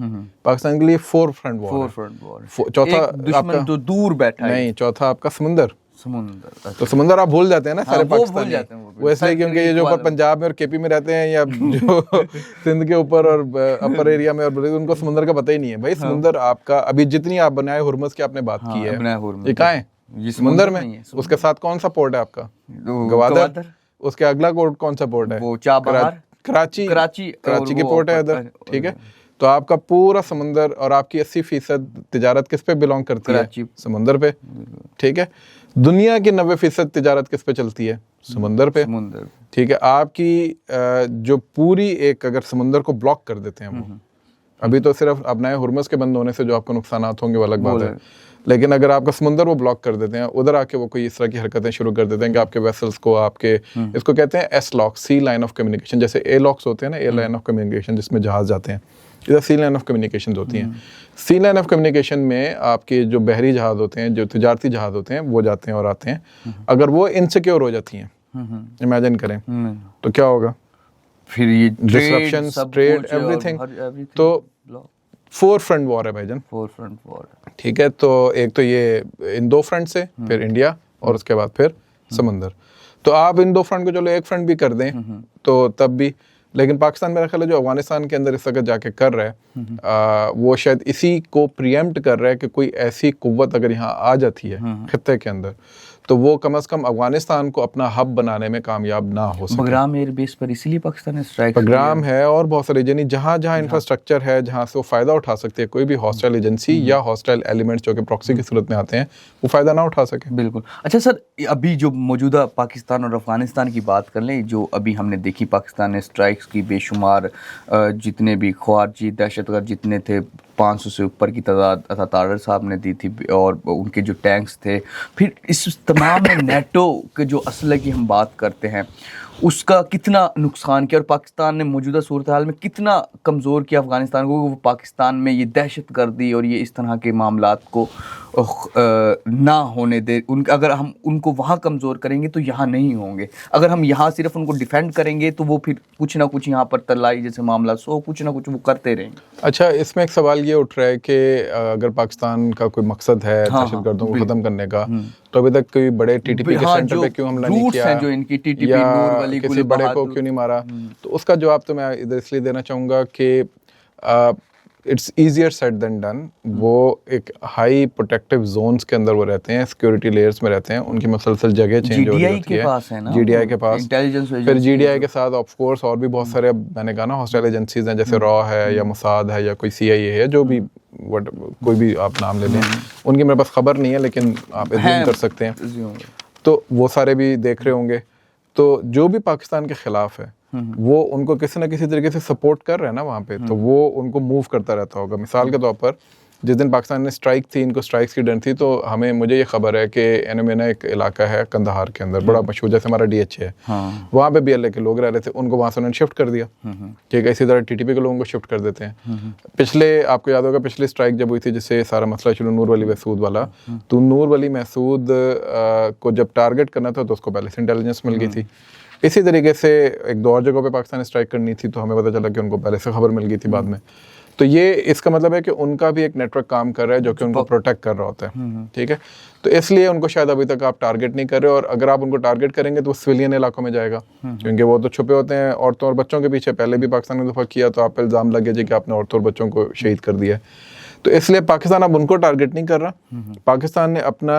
पाकिस्तान के लिए 4 फ्रंट वॉर। चौथा आपका तो दूर बैठा नहीं, चौथा आपका समुंदर। तो समुंदर आप भूल जाते हैं ना सारे पाकिस्तानी, वो इसलिए क्योंकि ये जो ऊपर पंजाब में और KP में रहते हैं या जो सिंध के ऊपर और अपर एरिया में, और उनको समुंदर का पता ही नहीं है। भाई समुंदर आपका अभी जितनी आप बनाए हुर्मुज़ की आपने बात की है, ये कहाँ है? समुंदर में। उसके साथ कौन सा पोर्ट है आपका? गवादर। उसके अगला कौन सा पोर्ट है? वो चाबहार, कराची की पोर्ट है इधर, ठीक है। तो आपका पूरा समुंदर, और आपकी 80% तिजारत किस पे बिलोंग करती है? समुंदर पे, ठीक है। दुनिया की 90% तिजारत किस पे चलती है? समुंदर पे, ठीक है। आपकी जो पूरी एक, अगर समुंदर को ब्लॉक कर देते हैं वो, अभी तो सिर्फ अपनाए हुर्मुज़ के बंद होने से जो आपको नुकसानात होंगे वो अलग बात है, लेकिन अगर आपका समुंदर वो ब्लॉक कर देते हैं, उधर आके वो कोई इस तरह की हरकतें शुरू कर देते हैं कि आपके वेसल्स को, आपके इसको कहते हैं S lock, sea line of communication, जैसे A लॉक्स होते हैं ना, A लाइन ऑफ कम्युनिकेशन जिसमें जहाज जाते हैं, इधर सी लाइन ऑफ कम्युनिकेशन होती हैं। सी लाइन ऑफ कम्युनिकेशन में आपके जो बहरी जहाज़ होते हैं, जो तिजारती जहाज़ होते हैं, वो जाते हैं और आते हैं। अगर वो इनसिक्योर हो जाती हैं, इमेजिन करें, तो क्या होगा? फिर ये डिसरप्शन, ट्रेड, एवरीथिंग। तो फोर फ्रंट वॉर है भाईजान, फोर फ्रंट वॉर। ठीक है। तो एक तो ये इन दो फ्रंट से, फिर इंडिया, और उसके बाद फिर समंदर। तो आप इन दो फ्रंट को चलो एक फ्रंट भी कर दें तो तब भी, लेकिन पाकिस्तान मेरा ख्याल है जो अफगानिस्तान के अंदर इस वक्त जाके कर रहा है, वो शायद इसी को प्रिएम्प्ट कर रहा है कि कोई ऐसी कुव्वत अगर यहाँ आ जाती है खित्ते के अंदर, तो वो कम से कम अफगानिस्तान को अपना हब बनाने में कामयाब ना हो सके। बगराम एयरबेस पर इसीलिए पाकिस्तान ने स्ट्राइक, बगराम है और बहुत सारे, यानी जहाँ जहाँ इंफ्रास्ट्रक्चर है, जहाँ से वो फ़ायदा उठा सकती है कोई भी हॉस्टाइल एजेंसी या हॉस्टाइल एलिमेंट्स जो कि प्रॉक्सी की सूरत में आते हैं, वो फ़ायदा ना उठा सके। बिल्कुल। अच्छा सर, अभी जो मौजूदा पाकिस्तान और अफ़गानिस्तान की बात कर लें, जो अभी हमने देखी पाकिस्तान ने स्ट्राइक्स की बेशुमार, जितने भी ख्वारजी दहशतगर्द जितने थे, 500 से ऊपर की तादाद तारड़ साहब ने दी थी, और उनके जो टैंक्स थे, फिर इस तमाम में नेटो के जो असले की हम बात करते हैं उसका कितना नुकसान किया, और पाकिस्तान ने मौजूदा सूरत हाल में कितना कमज़ोर किया अफ़गानिस्तान को, वो पाकिस्तान में ये दहशत गर्दी और ये इस तरह के मामलात को ना होने दे। अगर हम उनको वहाँ कमज़ोर करेंगे तो यहाँ नहीं होंगे, अगर हम यहाँ सिर्फ उनको डिफेंड करेंगे तो वो फिर कुछ ना कुछ यहाँ पर तलाई जैसे मामला कुछ ना कुछ वो करते रहेंगे। अच्छा, इसमें एक सवाल ये उठ रहा है कि अगर पाकिस्तान का कोई मकसद है दहशतगर्दों को ख़त्म करने का, तो अभी तक कोई बड़े टीटीपी के सेंटर पे क्यों हमला नहीं किया, जो इनकी टीटीपी या नूर वली किसी बड़े को क्यों नहीं मारा? तो उसका जवाब तो मैं इधर इसलिए देना चाहूँगा कि it's easier said than done. वो एक हाई प्रोटेक्टिव जोन्स के अंदर वो रहते हैं, सिक्योरिटी लेयर्स में रहते हैं, उनकी मुसलसल जगह चेंज हो रही होती है। जीडीआई के पास, फिर जीडीआई के साथ ऑफ कोर्स और भी बहुत सारे, मैंने कहा ना, हॉस्टाइल एजेंसीज हैं, जैसे रॉ है या मोसाद है या कोई CIA है, जो भी कोई भी आप नाम ले लें, उनकी मेरे पास खबर नहीं है लेकिन आप इज़्यूम कर सकते हैं। तो वो सारे भी देख रहे होंगे। तो जो भी पाकिस्तान के खिलाफ है वो उनको किसी ना किसी तरीके से सपोर्ट कर रहे हैं ना वहाँ पे, तो वो उनको मूव करता रहता होगा। मिसाल के तौर पर जिस दिन पाकिस्तान ने स्ट्राइक थी, इनको स्ट्राइक्स की डर थी, तो मुझे ये खबर है कि एनमेना एक इलाका है कंदहार के अंदर बड़ा मशहूर, जैसे हमारा DHA है, वहाँ पे BLA के लोग रह रहे थे, उनको वहाँ से उन्होंने शिफ्ट कर दिया। ठीक है, इसी तरह TTP के लोगों को शिफ्ट कर देते हैं। पिछले, आपको याद होगा, पिछली स्ट्राइक जब हुई थी, जिससे सारा मसला शुरू, नूर वली महसूद वाला, तो नूर वली महसूद को जब टारगेट करना था तो उसको पहले से इंटेलिजेंस मिल गई थी। इसी तरीके से एक दो और जगहों पे पाकिस्तान ने स्ट्राइक करनी थी, तो हमें पता चला कि उनको पहले से खबर मिल गई थी बाद में। तो ये इसका मतलब है कि उनका भी एक नेटवर्क काम कर रहा है जो कि उनको प्रोटेक्ट कर रहा होता है। ठीक है, तो इसलिए उनको शायद अभी तक आप टारगेट नहीं कर रहे, और अगर आप उनको टारगेट करेंगे तो वो सिविलियन इलाकों में जाएगा, क्योंकि वो तो छुपे होते हैं औरतों और बच्चों के पीछे। पहले भी पाकिस्तान ने दफ़ा किया तो आप पे इल्ज़ाम लगे जी कि आपने औरतों और बच्चों को शहीद कर दिया। तो इसलिए पाकिस्तान अब उनको टारगेट नहीं कर रहा। पाकिस्तान ने अपना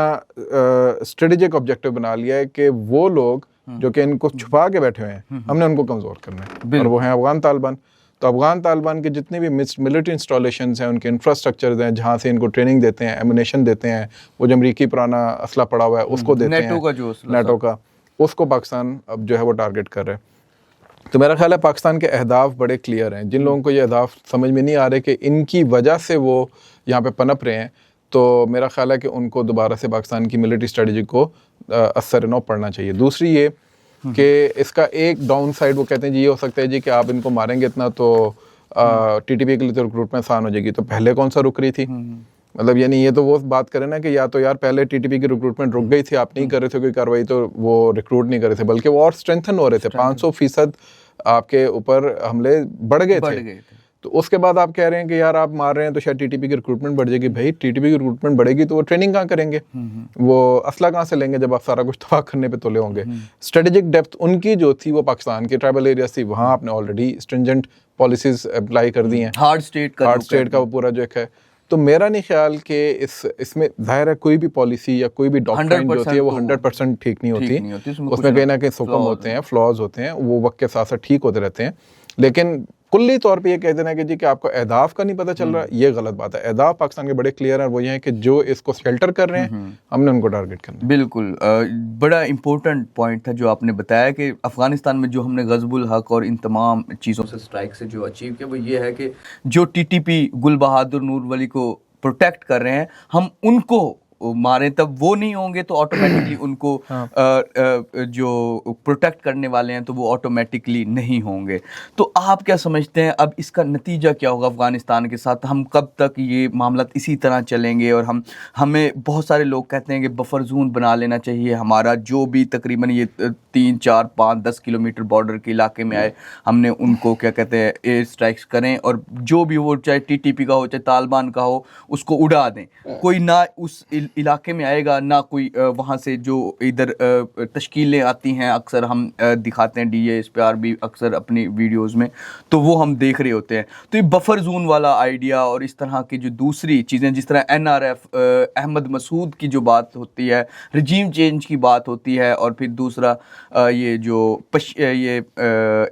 स्ट्रेटेजिक ऑब्जेक्टिव बना लिया है कि वो लोग जो कि इनको छुपा के बैठे हुए हैं, हमने उनको कमज़ोर करना है, और वो हैं अफगान तालिबान। तो अफगान तालिबान के जितने भी मिलिट्री इंस्टॉलेशंस हैं, उनके इंफ्रास्ट्रक्चर हैं, जहाँ से इनको ट्रेनिंग देते हैं, एमुनेशन देते हैं, वो जो अमरीकी पुराना असला पड़ा हुआ है उसको देते हैं, नेटो का, उसको पाकिस्तान अब जो है वो टारगेट कर रहे हैं। तो मेरा ख्याल है पाकिस्तान के अहदाफ बड़े क्लियर हैं। जिन लोगों को ये अहदाफ समझ में नहीं आ रहे कि इनकी वजह से वो यहाँ पे पनप रहे हैं, तो मेरा ख्याल है कि उनको दोबारा से पाकिस्तान की मिलिट्री स्ट्रेटजी को असर नौ पड़ना चाहिए। दूसरी ये कि इसका एक डाउन साइड वो कहते हैं जी ये हो सकता है जी कि आप इनको मारेंगे इतना तो TTP के लिए तो रिक्रूटमेंट आसान हो जाएगी। तो पहले कौन सा रुक रही थी? मतलब यानी ये तो वो बात करें ना कि या तो यार पहले TTP की रिक्रूटमेंट रुक गई थी, आप नहीं कर रहे थे कोई कार्रवाई, तो वो रिक्रूट नहीं कर रहे थे, बल्कि वो और स्ट्रेंथन हो रहे थे, 500% आपके ऊपर हमले बढ़ गए थे। तो उसके बाद आप कह रहे हैं कि यार आप मार रहे हैं तो शायद TTP की रिक्रूटमेंट बढ़ जाएगी। भाई TTP की रिक्रूटमेंट बढ़ेगी तो वो ट्रेनिंग कहाँ करेंगे, वो असला कहाँ से लेंगे जब आप सारा कुछ तबाह करने पे तुले होंगे। स्ट्रेटेजिक डेप्थ उनकी जो थी वो पाकिस्तान के ट्राइबल एरिया थी, वहाँ आपने ऑलरेडी स्ट्रिंजेंट पॉलिसीज अप्लाई कर दी हैं, हार्ड स्टेट का वो पूरा जो है। तो मेरा नहीं ख्याल कि इसमें जाहिर है कोई भी पॉलिसी या कोई भी डॉक्ट्रिन जो होती है वो 100% ठीक नहीं होती, उसमें कहीं ना कहीं सुकम होते हैं, फ्लॉज होते हैं, वो वक्त के साथ साथ ठीक होते रहते हैं। लेकिन कुल्ली तौर पे ये कह देना कि जी कि आपको अहदाफ का नहीं पता चल रहा, ये गलत बात है। अहदाफ पाकिस्तान के बड़े क्लियर हैं, वो ये है कि जो इसको शेल्टर कर रहे हैं हमने उनको टारगेट करना है। बिल्कुल, बड़ा इंपॉर्टेंट पॉइंट था जो आपने बताया कि अफगानिस्तान में जो हमने गज़बुल हक और इन तमाम चीज़ों से स्ट्राइक से जो अचीव किया वो ये है कि जो TTP गुल बहादुर नूर वली को प्रोटेक्ट कर रहे हैं, हम उनको मारें, तब वो नहीं होंगे तो ऑटोमेटिकली उनको जो प्रोटेक्ट करने वाले हैं तो वो ऑटोमेटिकली नहीं होंगे। तो आप क्या समझते हैं अब इसका नतीजा क्या होगा अफ़गानिस्तान के साथ? हम कब तक ये मामला इसी तरह चलेंगे? और हमें बहुत सारे लोग कहते हैं कि बफर जोन बना लेना चाहिए हमारा, जो भी तकरीबन ये 3, 4, 5, 10 किलोमीटर बॉर्डर के इलाके में आए, हमने उनको क्या कहते हैं एयर स्ट्राइक्स करें, और जो भी वो चाहे टीटीपी का हो चाहे तालिबान का हो उसको उड़ा दें। कोई ना उस इलाके में आएगा, ना कोई वहाँ से जो इधर तश्कीलें आती हैं, अक्सर हम दिखाते हैं DASPR भी अक्सर अपनी वीडियोस में, तो वो हम देख रहे होते हैं। तो ये बफर जोन वाला आइडिया और इस तरह की जो दूसरी चीज़ें, जिस तरह NRF अहमद मसूद की जो बात होती है, रजीम चेंज की बात होती है, और फिर दूसरा ये जो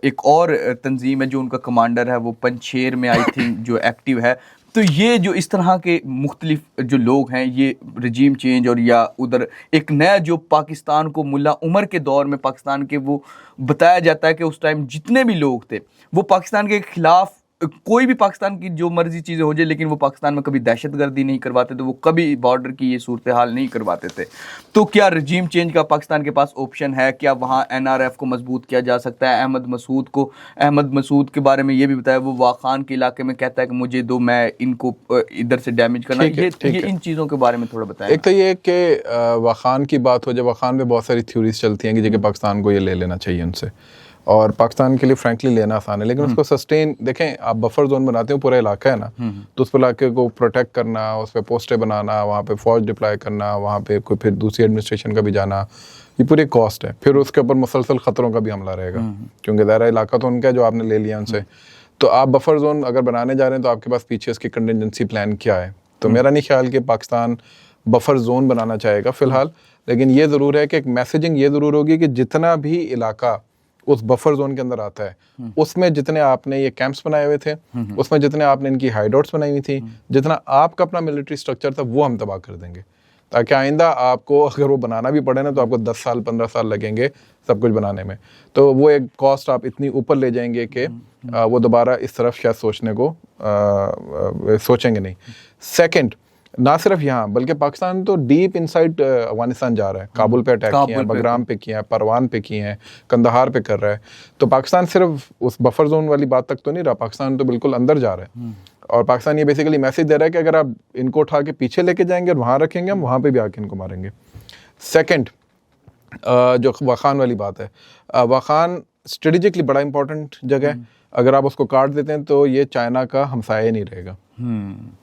एक और तंजीम है जो उनका कमांडर है वो पंजशेर में आई थिंक जो एक्टिव है। तो ये जो इस तरह के मुख्तलिफ जो लोग हैं, ये रजीम चेंज और या उधर एक नया जो पाकिस्तान को मुल्ला उमर के दौर में पाकिस्तान के, वो बताया जाता है कि उस टाइम जितने भी लोग थे वो पाकिस्तान के खिलाफ, कोई भी पाकिस्तान की जो मर्जी चीज़ें हो जाए, लेकिन वो पाकिस्तान में कभी दहशतगर्दी नहीं करवाते थे, वो कभी बॉर्डर की ये सूरत हाल नहीं करवाते थे। तो क्या रजीम चेंज का पाकिस्तान के पास ऑप्शन है? क्या वहाँ NRF को मजबूत किया जा सकता है? अहमद मसूद के बारे में ये भी बताया, वो वाखान के इलाके में कहता है कि मुझे दो, मैं इनको इधर से डैमेज करना। ये इन चीज़ों के बारे में थोड़ा बताएं। एक तो ये कि वाखान की बात हो जाए, वाखान में बहुत सारी थ्योरीज चलती हैं कि जगह पाकिस्तान को ये ले लेना चाहिए उनसे, और पाकिस्तान के लिए फ्रैंकली लेना आसान है, लेकिन उसको सस्टेन, देखें आप बफर जोन बनाते हो, पूरा इलाका है ना, तो उस इलाके को प्रोटेक्ट करना, उस पर पोस्टें बनाना, वहाँ पे फौज डिप्लॉय करना, वहाँ पे कोई फिर दूसरी एडमिनिस्ट्रेशन का भी जाना, ये पूरी कॉस्ट है। फिर उसके ऊपर मुसलसल ख़तरों का भी हमला रहेगा, क्योंकि दायरा इलाका तो उनका है जो आपने ले लिया उनसे। तो आप बफर जोन अगर बनाने जा रहे हैं तो आपके पास पीछे इसकी कंटिजेंसी प्लान क्या है? तो मेरा नहीं ख्याल कि पाकिस्तान बफर जोन बनाना चाहेगा फ़िलहाल, लेकिन ये ज़रूर है कि एक मैसेजिंग ये ज़रूर होगी कि जितना भी इलाका उस बफर जोन के अंदर आता है, उसमें जितने आपने ये कैंप्स बनाए हुए थे, उसमें जितने आपने इनकी हाइडआउट्स बनाई हुई थी, जितना आपका अपना मिलिट्री स्ट्रक्चर था, वो हम तबाह कर देंगे, ताकि आइंदा आपको अगर वो बनाना भी पड़े ना तो आपको 10 साल 15 साल लगेंगे सब कुछ बनाने में। तो वो एक कॉस्ट आप इतनी ऊपर ले जाएंगे कि वो दोबारा इस तरफ शायद सोचने को सोचेंगे नहीं। सेकेंड, ना सिर्फ यहाँ बल्कि पाकिस्तान तो डीप इनसाइड अफगानिस्तान जा रहा है। काबुल पे अटैक किए हैं, बगराम पे किए हैं, परवान पे किए हैं, कंदहार पे कर रहा है। तो पाकिस्तान सिर्फ उस बफर जोन वाली बात तक तो नहीं रहा, पाकिस्तान तो बिल्कुल अंदर जा रहा है। और पाकिस्तान ये बेसिकली मैसेज दे रहा है कि अगर आप इनको उठा के पीछे लेके जाएंगे और वहाँ रखेंगे, हम वहाँ पे भी आके इनको मारेंगे। सेकेंड, जो वाखान वाली बात है, वाखान स्ट्रेटेजिकली बड़ा इंपॉर्टेंट जगह है। अगर आप उसको काट देते हैं तो ये चाइना का हमसाया नहीं रहेगा।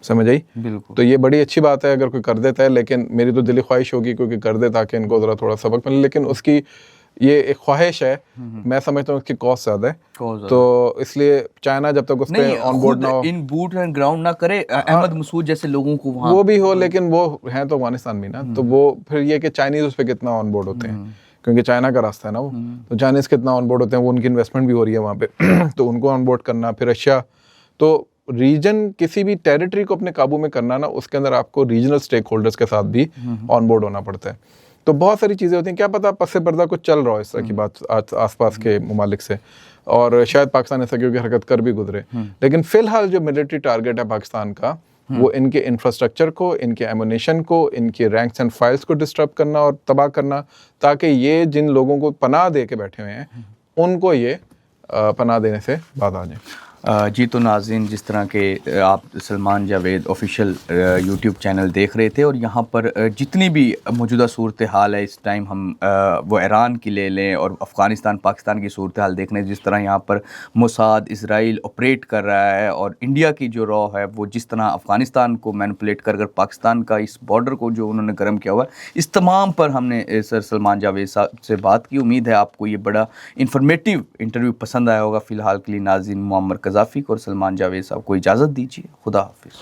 समझ आई? बिल्कुल। तो ये बड़ी अच्छी बात है अगर कोई कर देता है, लेकिन मेरी तो दिली ख्वाहिश होगी क्योंकि कर दे ताकि इनको ज़रा थोड़ा सबक मिले, लेकिन उसकी ये एक ख्वाहिश है। मैं समझता हूँ उसकी कॉस्ट ज़्यादा है, तो इसलिए चाइना जब तक उस पर ऑन बोर्ड ना हो, इन बूट एंड ग्राउंड ना करे, अहमद मसूद जैसे लोगों को वहाँ वो भी हो, लेकिन वो हैं तो अफगानिस्तान में ना, तो वो फिर ये कि चाइनीज़ उस पर कितना ऑन बोर्ड होते हैं, क्योंकि चाइना का रास्ता है ना वो, तो चाइनीज़ कितना ऑन बोर्ड होते हैं, वो उनकी इन्वेस्टमेंट भी हो रही है वहाँ पे तो उनको ऑन बोर्ड करना। फिर रशिया, तो रीजन किसी भी टेरिटरी को अपने काबू में करना ना, उसके अंदर आपको रीजनल स्टेक होल्डर्स के साथ भी ऑन बोर्ड होना पड़ता है। तो बहुत सारी चीज़ें होती हैं, क्या पता पस से पर्दा कुछ चल रहा हो इस तरह की बात आसपास के ममालिक से, और शायद पाकिस्तान ऐसा क्योंकि हरकत कर भी गुजरे। लेकिन फ़िलहाल जो मिलिट्री टारगेट है पाकिस्तान का, वो इनके इंफ्रास्ट्रक्चर को, इनके एमुनेशन को, इनके रैंक्स एंड फाइल्स को डिस्टर्ब करना और तबाह करना, ताकि ये जिन लोगों को पनाह दे के बैठे हुए हैं उनको ये पनाह देने से बात आ जाए। जी, तो नाज़रीन, जिस तरह के आप Salman Javed official YouTube channel देख रहे थे, और यहाँ पर जितनी भी मौजूदा सूरत हाल है इस टाइम, हम वो ईरान की ले लें और अफ़गानिस्तान पाकिस्तान की सूरत हाल देख रहे हैं, जिस तरह यहाँ पर मोसाद इसराइल ऑपरेट कर रहा है, और इंडिया की जो रॉ है वो जिस तरह अफ़गानिस्तान को मैनिपुलेट कर पाकिस्तान का इस बॉर्डर को जो उन्होंने गर्म किया हुआ है, इस तमाम पर हमने सर सलमान जावेद साहब से बात की। उम्मीद है आपको ये बड़ा इंफॉर्मेटिव इंटरव्यू पसंद आया होगा। फ़िलहाल के लिए नाज़रीन, मुअम्मर क़ज़ाफ़ी और सलमान जावेद साहब को इजाज़त दीजिए। खुदा हाफ़िज़।